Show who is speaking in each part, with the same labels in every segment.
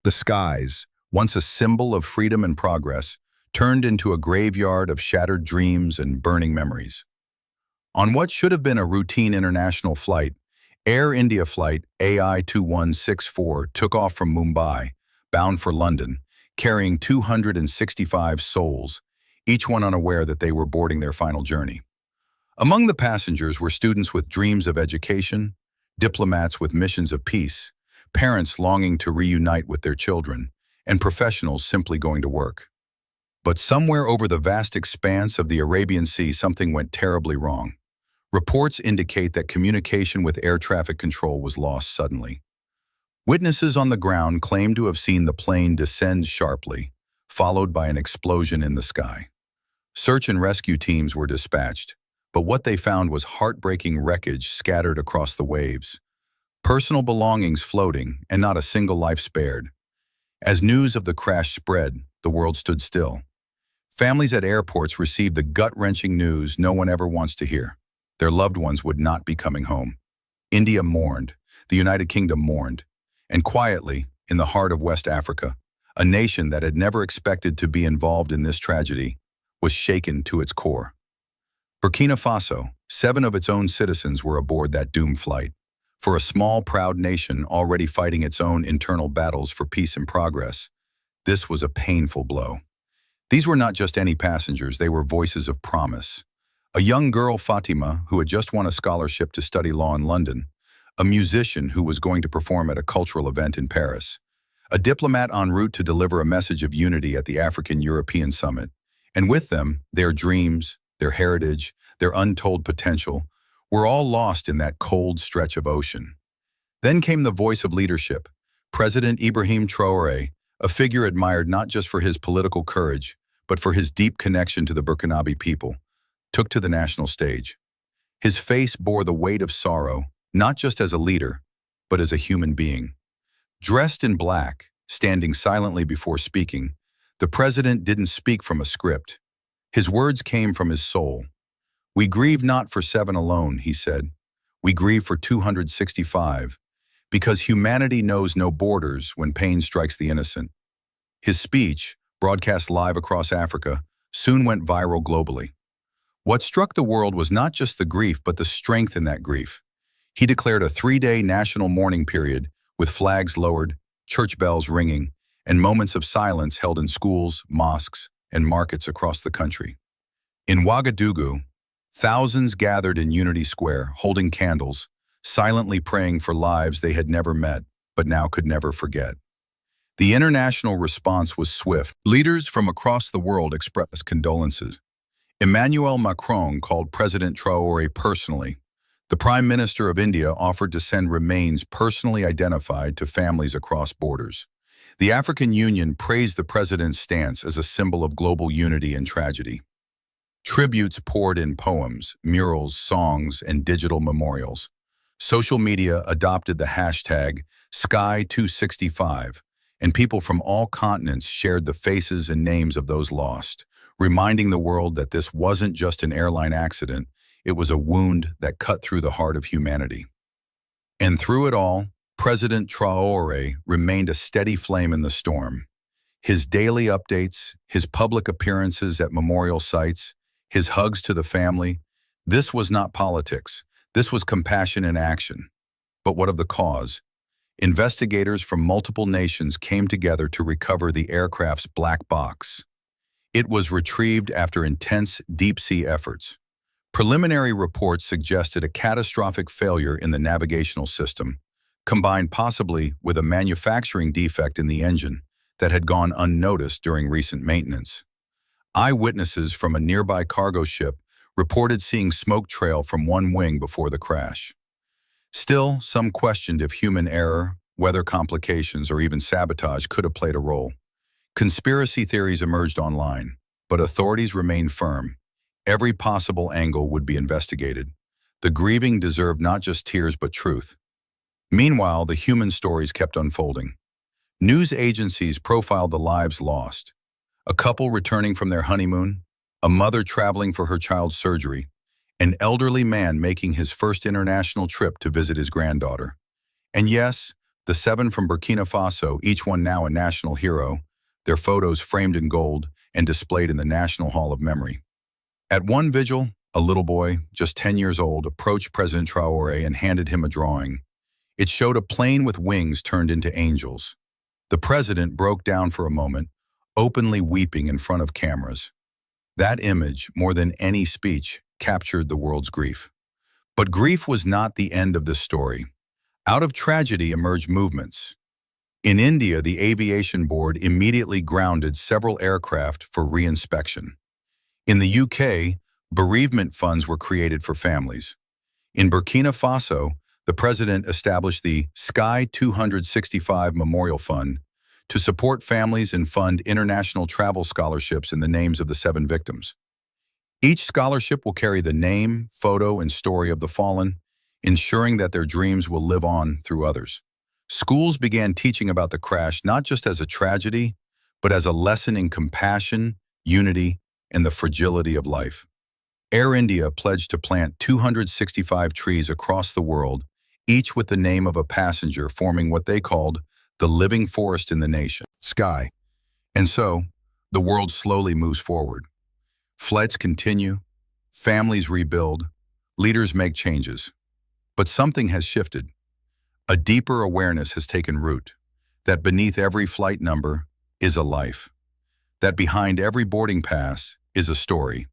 Speaker 1: The skies, once a symbol of freedom and progress, turned into a graveyard of shattered dreams and burning memories. On what should have been a routine international flight, Air India flight AI-2164 took off from Mumbai, bound for London, carrying 265 souls, each one unaware that they were boarding their final journey. Among the passengers were students with dreams of education, diplomats with missions of peace, parents longing to reunite with their children, and professionals simply going to work. But somewhere over the vast expanse of the Arabian Sea, something went terribly wrong. Reports indicate that communication with air traffic control was lost suddenly. Witnesses on the ground claim to have seen the plane descend sharply, followed by an explosion in the sky. Search and rescue teams were dispatched, but what they found was heartbreaking wreckage scattered across the waves. Personal belongings floating, and not a single life spared. As news of the crash spread, the world stood still. Families at airports received the gut-wrenching news no one ever wants to hear. Their loved ones would not be coming home. India mourned, the United Kingdom mourned, and quietly, in the heart of West Africa, a nation that had never expected to be involved in this tragedy was shaken to its core. Burkina Faso, 7 of its own citizens were aboard that doomed flight. For a small, proud nation already fighting its own internal battles for peace and progress, this was a painful blow. These were not just any passengers, they were voices of promise. A young girl, Fatima, who had just won a scholarship to study law in London, a musician who was going to perform at a cultural event in Paris, a diplomat en route to deliver a message of unity at the African-European Summit, and with them, their dreams, their heritage, their untold potential, were all lost in that cold stretch of ocean. Then came the voice of leadership, President Ibrahim Traoré, a figure admired not just for his political courage, but for his deep connection to the Burkinabe people, took to the national stage. His face bore the weight of sorrow, not just as a leader, but as a human being. Dressed in black, standing silently before speaking, the president didn't speak from a script. His words came from his soul. "We grieve not for 7 alone," he said. "We grieve for 265, because humanity knows no borders when pain strikes the innocent." His speech, broadcast live across Africa, soon went viral globally. What struck the world was not just the grief, but the strength in that grief. He declared a 3-day national mourning period with flags lowered, church bells ringing, and moments of silence held in schools, mosques, and markets across the country. In Ouagadougou, thousands gathered in Unity Square, holding candles, silently praying for lives they had never met, but now could never forget. The international response was swift. Leaders from across the world expressed condolences. Emmanuel Macron called President Traoré personally. The Prime Minister of India offered to send remains personally identified to families across borders. The African Union praised the president's stance as a symbol of global unity and tragedy. Tributes poured in poems, murals, songs, and digital memorials. Social media adopted the hashtag Sky265, and people from all continents shared the faces and names of those lost, reminding the world that this wasn't just an airline accident, it was a wound that cut through the heart of humanity. And through it all, President Traoré remained a steady flame in the storm. His daily updates, his public appearances at memorial sites, his hugs to the family, this was not politics. This was compassion in action. But what of the cause? Investigators from multiple nations came together to recover the aircraft's black box. It was retrieved after intense deep-sea efforts. Preliminary reports suggested a catastrophic failure in the navigational system, combined possibly with a manufacturing defect in the engine that had gone unnoticed during recent maintenance. Eyewitnesses from a nearby cargo ship reported seeing smoke trail from one wing before the crash. Still, some questioned if human error, weather complications, or even sabotage could have played a role. Conspiracy theories emerged online, but authorities remained firm. Every possible angle would be investigated. The grieving deserved not just tears but truth. Meanwhile, the human stories kept unfolding. News agencies profiled the lives lost. A couple returning from their honeymoon, a mother traveling for her child's surgery, an elderly man making his first international trip to visit his granddaughter. And yes, the 7 from Burkina Faso, each one now a national hero, their photos framed in gold and displayed in the National Hall of Memory. At one vigil, a little boy, just 10 years old, approached President Traoré and handed him a drawing. It showed a plane with wings turned into angels. The president broke down for a moment, openly weeping in front of cameras. That image, more than any speech, captured the world's grief. But grief was not the end of this story. Out of tragedy emerged movements. In India, the Aviation Board immediately grounded several aircraft for reinspection. In the UK, bereavement funds were created for families. In Burkina Faso, the president established the Sky 265 Memorial Fund to support families and fund international travel scholarships in the names of the 7 victims. Each scholarship will carry the name, photo, and story of the fallen, ensuring that their dreams will live on through others. Schools began teaching about the crash not just as a tragedy, but as a lesson in compassion, unity, and the fragility of life. Air India pledged to plant 265 trees across the world, each with the name of a passenger, forming what they called the living forest in the nation. Sky. And so, the world slowly moves forward. Flights continue, families rebuild, leaders make changes. But something has shifted. A deeper awareness has taken root, that beneath every flight number is a life, that behind every boarding pass is a story,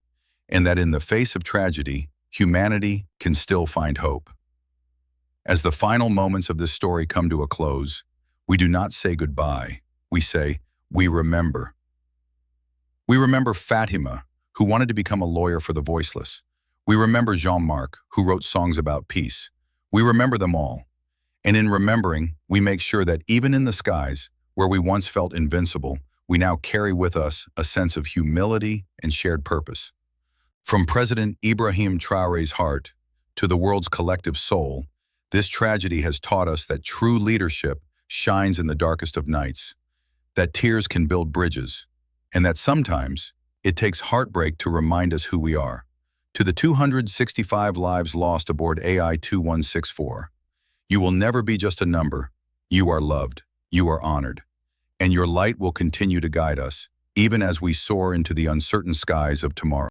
Speaker 1: and that in the face of tragedy, humanity can still find hope. As the final moments of this story come to a close, we do not say goodbye. We say, we remember. We remember Fatima, who wanted to become a lawyer for the voiceless. We remember Jean-Marc, who wrote songs about peace. We remember them all. And in remembering, we make sure that even in the skies, where we once felt invincible, we now carry with us a sense of humility and shared purpose. From President Ibrahim Traoré's heart to the world's collective soul, this tragedy has taught us that true leadership shines in the darkest of nights, that tears can build bridges, and that sometimes it takes heartbreak to remind us who we are. To the 265 lives lost aboard AI 2164, you will never be just a number. You are loved, you are honored, and your light will continue to guide us, even as we soar into the uncertain skies of tomorrow.